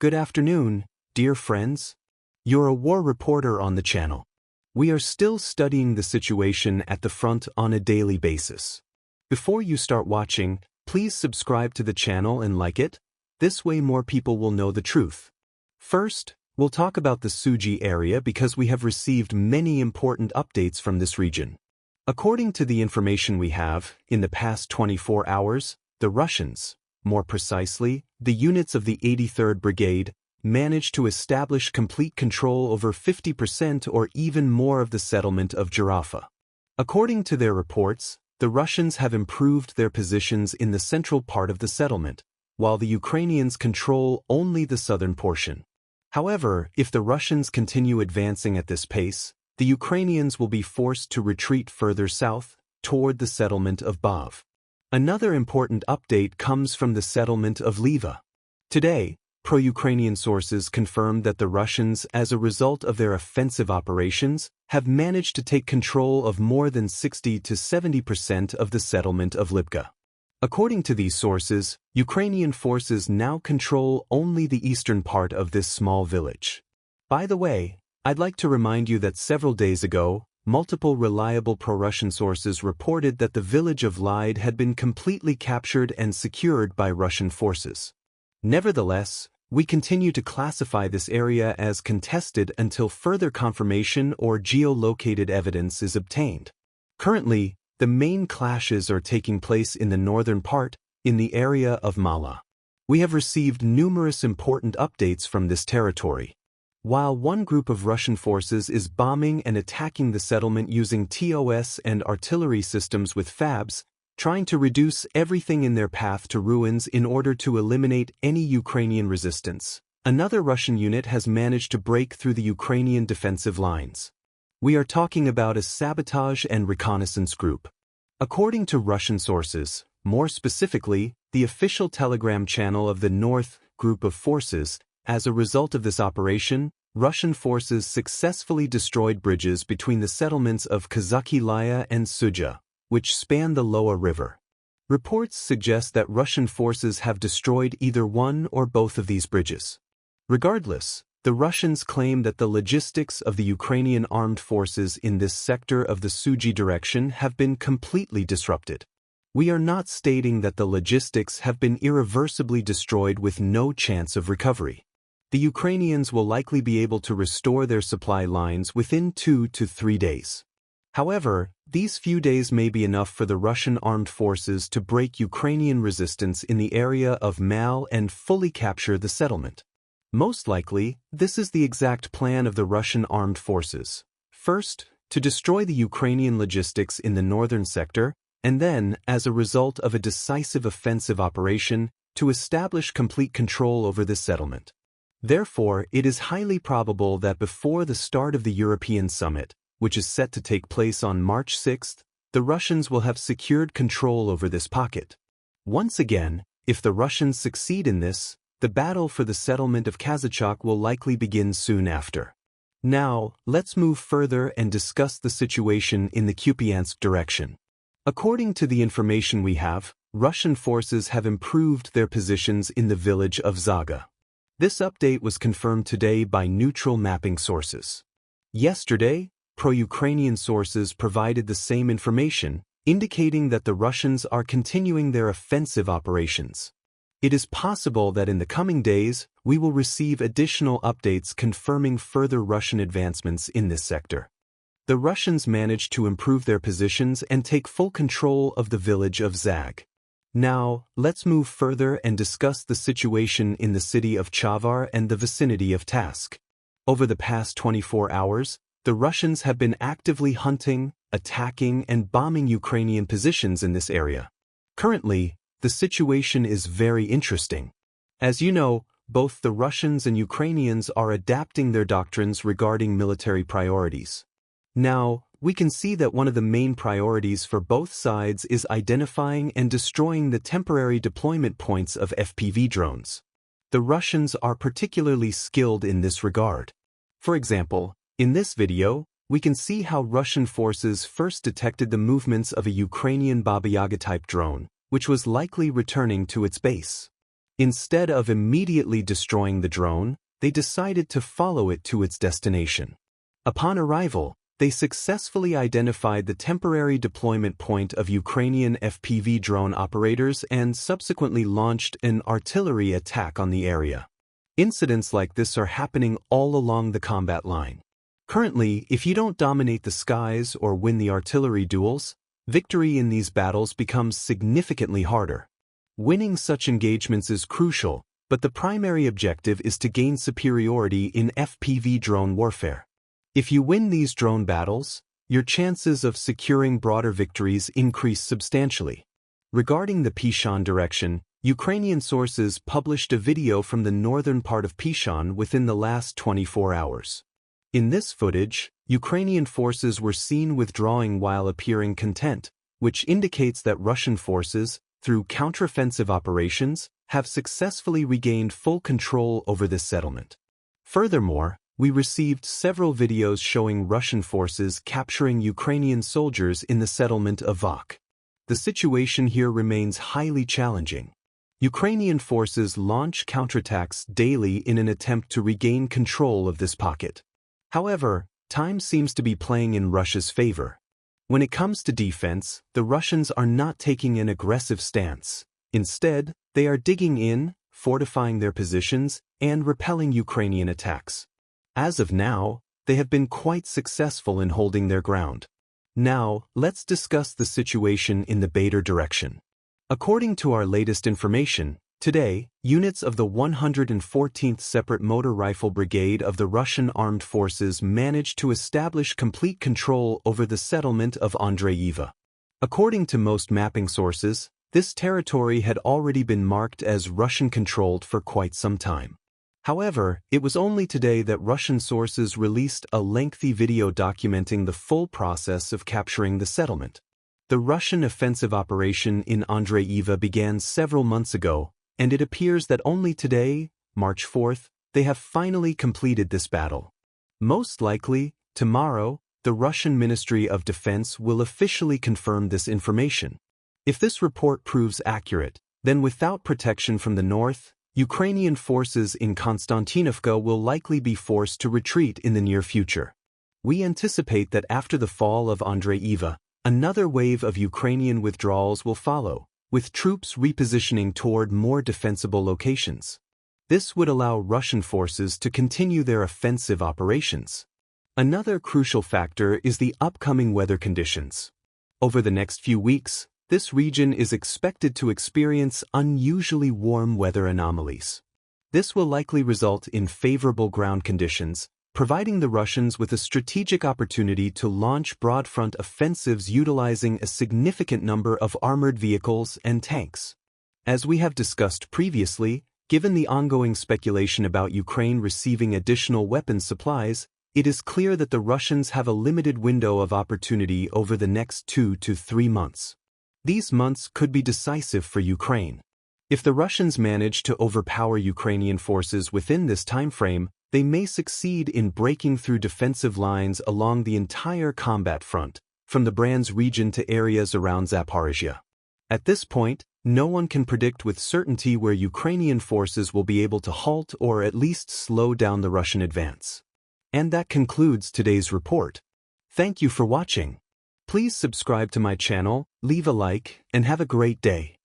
Good afternoon, dear friends. You're a war reporter on the channel. We are still studying the situation at the front on a daily basis. Before you start watching, please subscribe to the channel and like it. This way more people will know the truth. First, we'll talk about the Suja area because we have received many important updates from this region. According to the information we have, in the past 24 hours, the Russians, more precisely, the units of the 83rd Brigade, managed to establish complete control over 50% or even more of the settlement of Jarafa. According to their reports, the Russians have improved their positions in the central part of the settlement, while the Ukrainians control only the southern portion. However, if the Russians continue advancing at this pace, the Ukrainians will be forced to retreat further south, toward the settlement of Bav. Another important update comes from the settlement of Liva. Today, pro-Ukrainian sources confirmed that the Russians, as a result of their offensive operations, have managed to take control of more than 60 to 70% of the settlement of Lipka. According to these sources, Ukrainian forces now control only the eastern part of this small village. By the way, I'd like to remind you that several days ago, multiple reliable pro-Russian sources reported that the village of Lide had been completely captured and secured by Russian forces. Nevertheless, we continue to classify this area as contested until further confirmation or geolocated evidence is obtained. Currently, the main clashes are taking place in the northern part, in the area of Mala. We have received numerous important updates from this territory. While one group of Russian forces is bombing and attacking the settlement using TOS and artillery systems with FABs, trying to reduce everything in their path to ruins in order to eliminate any Ukrainian resistance, another Russian unit has managed to break through the Ukrainian defensive lines. We are talking about a sabotage and reconnaissance group. According to Russian sources, more specifically, the official Telegram channel of the North Group of Forces, as a result of this operation, Russian forces successfully destroyed bridges between the settlements of Kazaki Laya and Suja, which span the Loa River. Reports suggest that Russian forces have destroyed either one or both of these bridges. Regardless, the Russians claim that the logistics of the Ukrainian armed forces in this sector of the Suja direction have been completely disrupted. We are not stating that the logistics have been irreversibly destroyed with no chance of recovery. The Ukrainians will likely be able to restore their supply lines within 2 to 3 days. However, these few days may be enough for the Russian armed forces to break Ukrainian resistance in the area of Mal and fully capture the settlement. Most likely, this is the exact plan of the Russian armed forces. First, to destroy the Ukrainian logistics in the northern sector, and then, as a result of a decisive offensive operation, to establish complete control over this settlement. Therefore, it is highly probable that before the start of the European summit, which is set to take place on March 6th, the Russians will have secured control over this pocket. Once again, if the Russians succeed in this, the battle for the settlement of Kazachok will likely begin soon after. Now, let's move further and discuss the situation in the Kupiansk direction. According to the information we have, Russian forces have improved their positions in the village of Zaga. This update was confirmed today by neutral mapping sources. Yesterday, pro-Ukrainian sources provided the same information, indicating that the Russians are continuing their offensive operations. It is possible that in the coming days, we will receive additional updates confirming further Russian advancements in this sector. The Russians managed to improve their positions and take full control of the village of Zag. Now, let's move further and discuss the situation in the city of Chavar and the vicinity of Task. Over the past 24 hours, the Russians have been actively hunting, attacking, and bombing Ukrainian positions in this area. Currently, the situation is very interesting. As you know, both the Russians and Ukrainians are adapting their doctrines regarding military priorities. Now, we can see that one of the main priorities for both sides is identifying and destroying the temporary deployment points of FPV drones. The Russians are particularly skilled in this regard. For example, in this video, we can see how Russian forces first detected the movements of a Ukrainian Baba Yaga type drone, which was likely returning to its base. Instead of immediately destroying the drone, they decided to follow it to its destination. Upon arrival, they successfully identified the temporary deployment point of Ukrainian FPV drone operators and subsequently launched an artillery attack on the area. Incidents like this are happening all along the combat line. Currently, if you don't dominate the skies or win the artillery duels, victory in these battles becomes significantly harder. Winning such engagements is crucial, but the primary objective is to gain superiority in FPV drone warfare. If you win these drone battles, your chances of securing broader victories increase substantially. Regarding the Pishan direction, Ukrainian sources published a video from the northern part of Pishan within the last 24 hours. In this footage, Ukrainian forces were seen withdrawing while appearing content, which indicates that Russian forces, through counteroffensive operations, have successfully regained full control over this settlement. Furthermore, we received several videos showing Russian forces capturing Ukrainian soldiers in the settlement of Vok. The situation here remains highly challenging. Ukrainian forces launch counterattacks daily in an attempt to regain control of this pocket. However, time seems to be playing in Russia's favor. When it comes to defense, the Russians are not taking an aggressive stance. Instead, they are digging in, fortifying their positions, and repelling Ukrainian attacks. As of now, they have been quite successful in holding their ground. Now, let's discuss the situation in the Bader direction. According to our latest information, today, units of the 114th Separate Motor Rifle Brigade of the Russian Armed Forces managed to establish complete control over the settlement of Andreyiva. According to most mapping sources, this territory had already been marked as Russian-controlled for quite some time. However, it was only today that Russian sources released a lengthy video documenting the full process of capturing the settlement. The Russian offensive operation in Andreyiva began several months ago, and it appears that only today, March 4th, they have finally completed this battle. Most likely, tomorrow, the Russian Ministry of Defense will officially confirm this information. If this report proves accurate, then without protection from the north, Ukrainian forces in Konstantinovka will likely be forced to retreat in the near future. We anticipate that after the fall of Andreyiva, another wave of Ukrainian withdrawals will follow, with troops repositioning toward more defensible locations. This would allow Russian forces to continue their offensive operations. Another crucial factor is the upcoming weather conditions. Over the next few weeks, this region is expected to experience unusually warm weather anomalies. This will likely result in favorable ground conditions, providing the Russians with a strategic opportunity to launch broad-front offensives utilizing a significant number of armored vehicles and tanks. As we have discussed previously, given the ongoing speculation about Ukraine receiving additional weapons supplies, it is clear that the Russians have a limited window of opportunity over the next 2 to 3 months. These months could be decisive for Ukraine. If the Russians manage to overpower Ukrainian forces within this time frame, they may succeed in breaking through defensive lines along the entire combat front, from the Bryansk region to areas around Zaporizhia. At this point, no one can predict with certainty where Ukrainian forces will be able to halt or at least slow down the Russian advance. And that concludes today's report. Thank you for watching. Please subscribe to my channel, leave a like, and have a great day.